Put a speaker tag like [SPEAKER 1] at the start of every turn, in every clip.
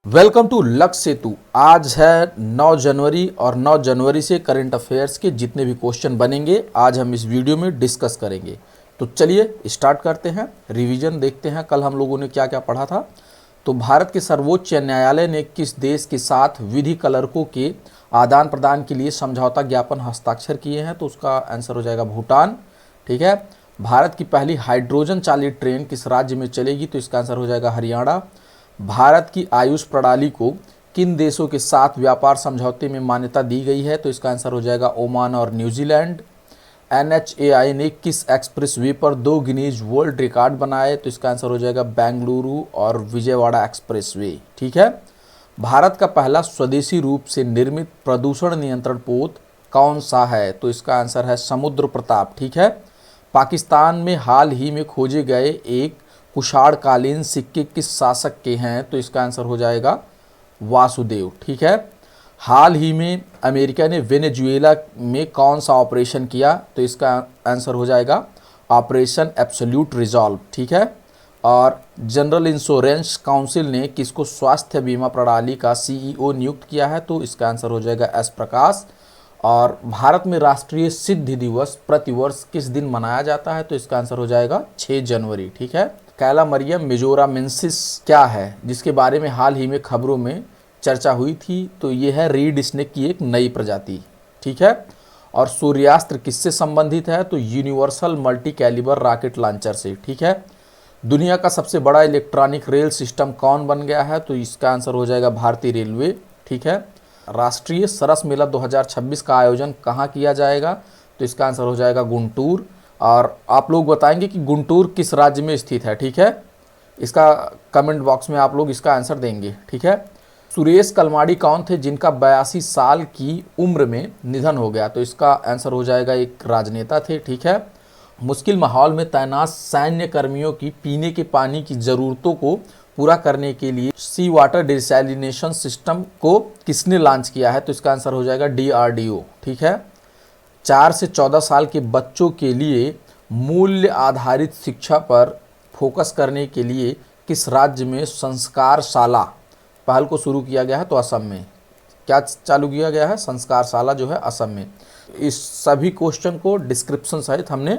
[SPEAKER 1] Welcome to लक्ष्य सेतु। आज है 9 जनवरी और 9 जनवरी से करंट अफेयर्स के जितने भी क्वेश्चन बनेंगे आज हम इस वीडियो में डिस्कस करेंगे। तो चलिए स्टार्ट करते हैं। रिवीजन देखते हैं कल हम लोगों ने क्या क्या पढ़ा था। तो भारत के सर्वोच्च न्यायालय ने किस देश के साथ विधि क्लर्कों के आदान प्रदान के लिए समझौता ज्ञापन हस्ताक्षर किए हैं? तो उसका आंसर हो जाएगा भूटान। ठीक है। भारत की पहली हाइड्रोजन चालित ट्रेन किस राज्य में चलेगी? तो इसका आंसर हो जाएगा हरियाणा। भारत की आयुष प्रणाली को किन देशों के साथ व्यापार समझौते में मान्यता दी गई है? तो इसका आंसर हो जाएगा ओमान और न्यूजीलैंड। NHAI ने किस एक्सप्रेसवे पर 2 गिनीज वर्ल्ड रिकॉर्ड बनाए? तो इसका आंसर हो जाएगा बेंगलुरु और विजयवाड़ा एक्सप्रेसवे। ठीक है। भारत का पहला स्वदेशी रूप से निर्मित प्रदूषण नियंत्रण पोत कौन सा है? तो इसका आंसर है समुद्र प्रताप। ठीक है। पाकिस्तान में हाल ही में खोजे गए एक कुषाणकालीन सिक्के किस शासक के हैं? तो इसका आंसर हो जाएगा वासुदेव। ठीक है। हाल ही में अमेरिका ने वेनेजुएला में कौन सा ऑपरेशन किया? तो इसका आंसर हो जाएगा ऑपरेशन एब्सोल्यूट रिजॉल्व। ठीक है। और जनरल इंश्योरेंस काउंसिल ने किसको स्वास्थ्य बीमा प्रणाली का CEO नियुक्त किया है? तो इसका आंसर हो जाएगा S प्रकाश। और भारत में राष्ट्रीय सिद्धि दिवस प्रतिवर्ष किस दिन मनाया जाता है? तो इसका आंसर हो जाएगा 6 जनवरी। ठीक है। कैलामरियम मेजोरामेंसिस क्या है जिसके बारे में हाल ही में खबरों में चर्चा हुई थी? तो ये है रीड स्नेक की एक नई प्रजाति। ठीक है। और सूर्यास्त्र किससे संबंधित है? तो universal multi calibre rocket launcher से। ठीक है। दुनिया का सबसे बड़ा इलेक्ट्रॉनिक रेल सिस्टम कौन बन गया है? तो इसका आंसर हो जाएगा भारतीय रेलवे। ठीक है। राष्ट्रीय सरस मेला 2026 का आयोजन कहाँ किया जाएगा? तो इसका आंसर हो जाएगा गुंटूर। और आप लोग बताएंगे कि गुंटूर किस राज्य में स्थित है। ठीक है। इसका कमेंट बॉक्स में आप लोग इसका आंसर देंगे। ठीक है। सुरेश कलमाड़ी कौन थे जिनका 82 साल की उम्र में निधन हो गया? तो इसका आंसर हो जाएगा एक राजनेता थे। ठीक है। मुश्किल माहौल में तैनात सैन्य कर्मियों की पीने के पानी की ज़रूरतों को पूरा करने के लिए सी वाटर डिसैलिनेशन सिस्टम को किसने लॉन्च किया है? तो इसका आंसर हो जाएगा DRDO। ठीक है। 4 से 14 साल के बच्चों के लिए मूल्य आधारित शिक्षा पर फोकस करने के लिए किस राज्य में संस्कारशाला पहल को शुरू किया गया है? तो असम में। क्या चालू किया गया है? संस्कारशाला जो है असम में। इस सभी क्वेश्चन को डिस्क्रिप्शन सहित हमने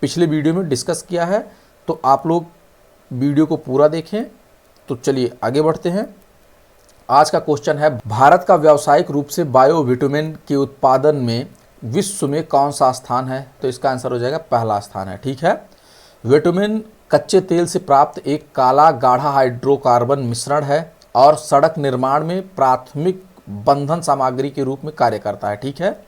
[SPEAKER 1] पिछले वीडियो में डिस्कस किया है, तो आप लोग वीडियो को पूरा देखें। तो चलिए आगे बढ़ते हैं। आज का क्वेश्चन है भारत का व्यावसायिक रूप से बायोविटामिन के उत्पादन में विश्व में कौन सा स्थान है? तो इसका आंसर हो जाएगा पहला स्थान है। ठीक है। विटामिन कच्चे तेल से प्राप्त एक काला गाढ़ा हाइड्रोकार्बन मिश्रण है और सड़क निर्माण में प्राथमिक बंधन सामग्री के रूप में कार्य करता है। ठीक है।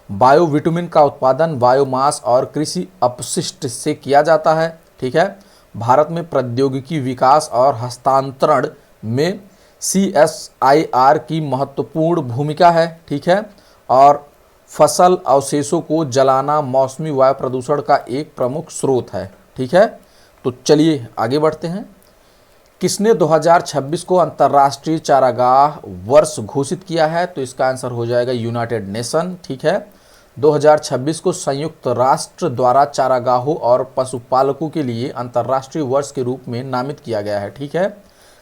[SPEAKER 1] बायोविटामिन का उत्पादन बायोमास और कृषि अपशिष्ट से किया जाता है। ठीक है। भारत में प्रौद्योगिकी विकास और हस्तांतरण में CSIR की महत्वपूर्ण भूमिका है। ठीक है। और फसल अवशेषों को जलाना मौसमी वायु प्रदूषण का एक प्रमुख स्रोत है। ठीक है। तो चलिए आगे बढ़ते हैं। किसने 2026 को अंतर्राष्ट्रीय चारागाह वर्ष घोषित किया है? तो इसका आंसर हो जाएगा यूनाइटेड नेशन। ठीक है। 2026 को संयुक्त राष्ट्र द्वारा चारागाहों और पशुपालकों के लिए अंतर्राष्ट्रीय वर्ष के रूप में नामित किया गया है। ठीक है।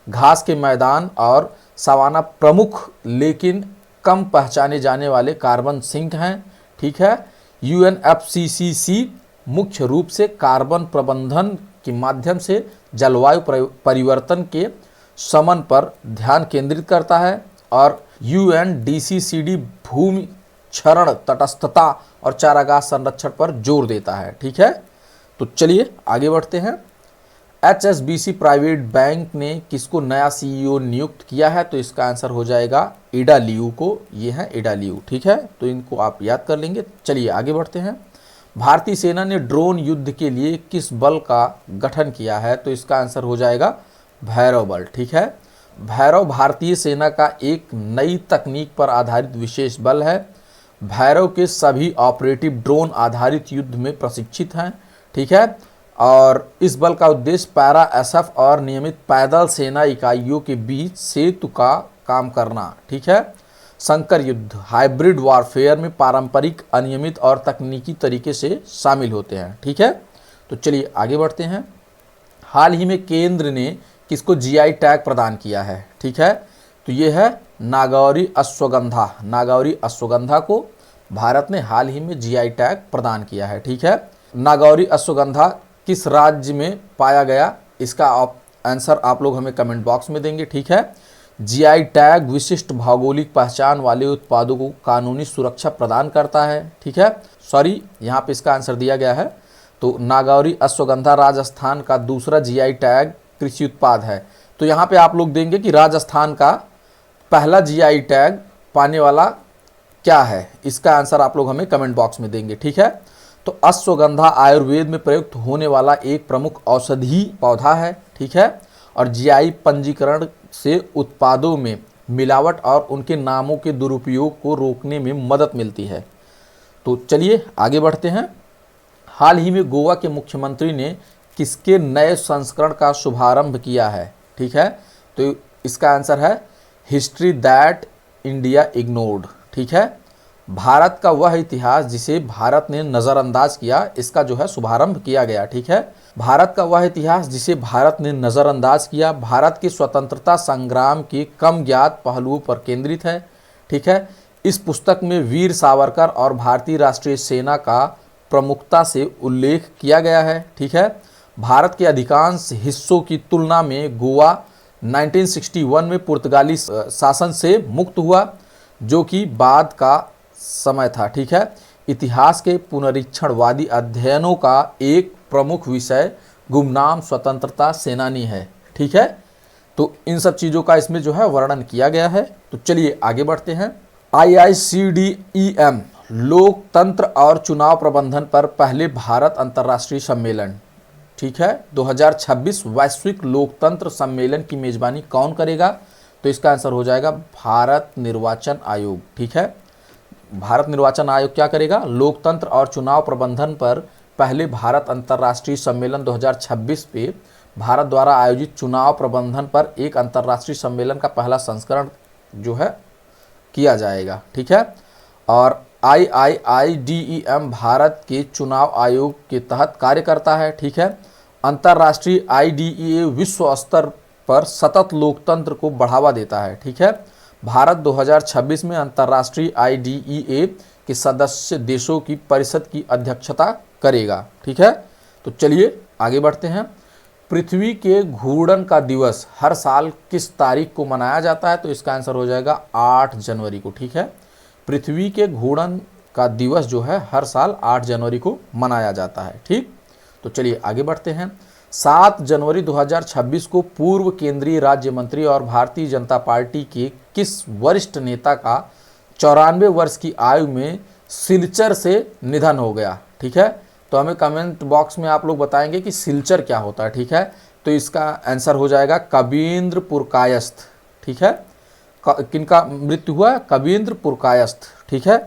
[SPEAKER 1] घास के मैदान और सवाना प्रमुख लेकिन कम पहचाने जाने वाले कार्बन सिंक हैं। ठीक है। UNFCCC मुख्य रूप से कार्बन प्रबंधन के माध्यम से जलवायु परिवर्तन के शमन पर ध्यान केंद्रित करता है और UNDCCD भूमि क्षरण तटस्थता और चारागाह संरक्षण पर जोर देता है। ठीक है। तो चलिए आगे बढ़ते हैं। HSBC प्राइवेट बैंक ने किसको नया CEO नियुक्त किया है? तो इसका आंसर हो जाएगा इडा लियू को। ये है इडा लियू। ठीक है। तो इनको आप याद कर लेंगे। चलिए आगे बढ़ते हैं। भारतीय सेना ने ड्रोन युद्ध के लिए किस बल का गठन किया है? तो इसका आंसर हो जाएगा भैरव बल। ठीक है। भैरव भारतीय सेना का एक नई तकनीक पर आधारित विशेष बल है। भैरव के सभी ऑपरेटिव ड्रोन आधारित युद्ध में प्रशिक्षित हैं। ठीक है। और इस बल का उद्देश्य पैरा SF और नियमित पैदल सेना इकाइयों के बीच सेतु का काम करना। ठीक है। संकर युद्ध हाइब्रिड वॉरफेयर में पारंपरिक, अनियमित और तकनीकी तरीके से शामिल होते हैं। ठीक है। तो चलिए आगे बढ़ते हैं। हाल ही में केंद्र ने किसको जीआई टैग प्रदान किया है? ठीक है, तो ये है नागौरी अश्वगंधा। नागौरी अश्वगंधा को भारत ने हाल ही में जीआई टैग प्रदान किया है। ठीक है, नागौरी अश्वगंधा किस राज्य में पाया गया? इसका आंसर आप लोग हमें कमेंट बॉक्स में देंगे। ठीक है, जीआई टैग विशिष्ट भौगोलिक पहचान वाले उत्पादों को कानूनी सुरक्षा प्रदान करता है। ठीक है, सॉरी यहाँ पे इसका आंसर दिया गया है। तो नागौरी अश्वगंधा राजस्थान का दूसरा जीआई टैग कृषि उत्पाद है। तो यहाँ पे आप लोग देंगे कि राजस्थान का पहला जीआई टैग पाने वाला क्या है? इसका आंसर आप लोग हमें कमेंट बॉक्स में देंगे। ठीक है, तो अश्वगंधा आयुर्वेद में प्रयुक्त होने वाला एक प्रमुख औषधि पौधा है। ठीक है, और जीआई पंजीकरण से उत्पादों में मिलावट और उनके नामों के दुरुपयोग को रोकने में मदद मिलती है। तो चलिए आगे बढ़ते हैं। हाल ही में गोवा के मुख्यमंत्री ने किसके नए संस्करण का शुभारंभ किया है? ठीक है, तो इसका आंसर है हिस्ट्री दैट इंडिया इग्नोर्ड। ठीक है, भारत का वह इतिहास जिसे भारत ने नज़रअंदाज किया, इसका जो है शुभारंभ किया गया। ठीक है, भारत का वह इतिहास जिसे भारत ने नज़रअंदाज किया भारत के स्वतंत्रता संग्राम के कम ज्ञात पहलुओं पर केंद्रित है। ठीक है, इस पुस्तक में वीर सावरकर और भारतीय राष्ट्रीय सेना का प्रमुखता से उल्लेख किया गया है। ठीक है, भारत के अधिकांश हिस्सों की तुलना में गोवा 1961 में पुर्तगाली शासन से मुक्त हुआ, जो कि बाद का समय था। ठीक है, इतिहास के पुनरीक्षणवादी अध्ययनों का एक प्रमुख विषय गुमनाम स्वतंत्रता सेनानी है। ठीक है, तो इन सब चीज़ों का इसमें जो है वर्णन किया गया है। तो चलिए आगे बढ़ते हैं। IICDEM लोकतंत्र और चुनाव प्रबंधन पर पहले भारत अंतर्राष्ट्रीय सम्मेलन, ठीक है, 2026 वैश्विक लोकतंत्र सम्मेलन की मेजबानी कौन करेगा? तो इसका आंसर हो जाएगा भारत निर्वाचन आयोग। ठीक है, भारत निर्वाचन आयोग क्या करेगा? लोकतंत्र और चुनाव प्रबंधन पर पहले भारत अंतर्राष्ट्रीय सम्मेलन 2026 पे भारत द्वारा आयोजित चुनाव प्रबंधन पर एक अंतर्राष्ट्रीय सम्मेलन का पहला संस्करण जो है किया जाएगा। ठीक है, और IIIDEM भारत के चुनाव आयोग के तहत कार्य करता है। ठीक है, अंतर्राष्ट्रीय IDEA विश्व स्तर पर सतत लोकतंत्र को बढ़ावा देता है। ठीक है, भारत 2026 में अंतर्राष्ट्रीय IDEA के सदस्य देशों की परिषद की अध्यक्षता करेगा। ठीक है, तो चलिए आगे बढ़ते हैं। पृथ्वी के घूर्णन का दिवस हर साल किस तारीख को मनाया जाता है? तो इसका आंसर हो जाएगा 8 जनवरी को। ठीक है, पृथ्वी के घूर्णन का दिवस जो है हर साल 8 जनवरी को मनाया जाता है। ठीक, तो चलिए आगे बढ़ते हैं। 7 जनवरी 2026 को पूर्व केंद्रीय राज्य मंत्री और भारतीय जनता पार्टी के किस वरिष्ठ नेता का 94 वर्ष की आयु में सिलचर से निधन हो गया? ठीक है, तो हमें कमेंट बॉक्स में आप लोग बताएंगे कि सिलचर क्या होता है। ठीक है, तो इसका आंसर हो जाएगा कबींद्र पुरकायस्थ। ठीक है, किनका मृत्यु हुआ? कबींद्र पुरकायस्थ। ठीक है,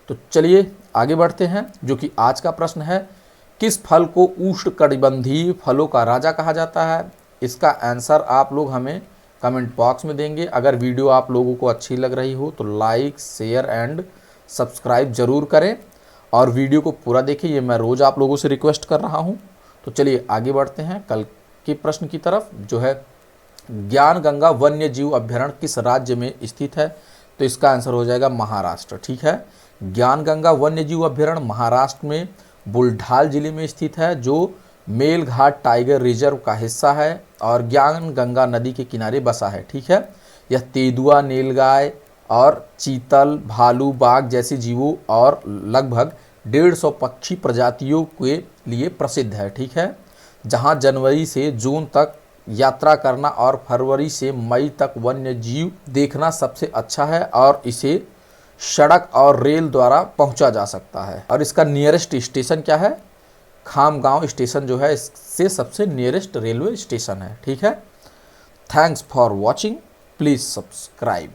[SPEAKER 1] तो चलिए आगे बढ़ते हैं, जो कि आज का प्रश्न है। किस फल को उष्णकटिबंधीय फलों का राजा कहा जाता है? इसका आंसर आप लोग हमें कमेंट बॉक्स में देंगे। अगर वीडियो आप लोगों को अच्छी लग रही हो तो लाइक, शेयर एंड सब्सक्राइब जरूर करें और वीडियो को पूरा देखें, ये मैं रोज़ आप लोगों से रिक्वेस्ट कर रहा हूँ। तो चलिए आगे बढ़ते हैं कल के प्रश्न की तरफ, जो है ज्ञान गंगा वन्य जीव अभ्यारण्य किस राज्य में स्थित है? तो इसका आंसर हो जाएगा महाराष्ट्र। ठीक है, ज्ञान गंगा वन्य जीव अभ्यारण्य महाराष्ट्र में बुलढाल जिले में स्थित है, जो मेलघाट टाइगर रिजर्व का हिस्सा है और ज्ञान गंगा नदी के किनारे बसा है। ठीक है, यह तेंदुआ, नीलगाय और चीतल, भालू, बाघ जैसे जीवों और लगभग 150 पक्षी प्रजातियों के लिए प्रसिद्ध है। ठीक है, जहां जनवरी से जून तक यात्रा करना और फरवरी से मई तक वन्य जीव देखना सबसे अच्छा है और इसे सड़क और रेल द्वारा पहुंचा जा सकता है। और इसका नियरेस्ट स्टेशन क्या है? खामगांव स्टेशन जो है इससे सबसे नियरेस्ट रेलवे स्टेशन है। ठीक है, thanks for watching, please subscribe.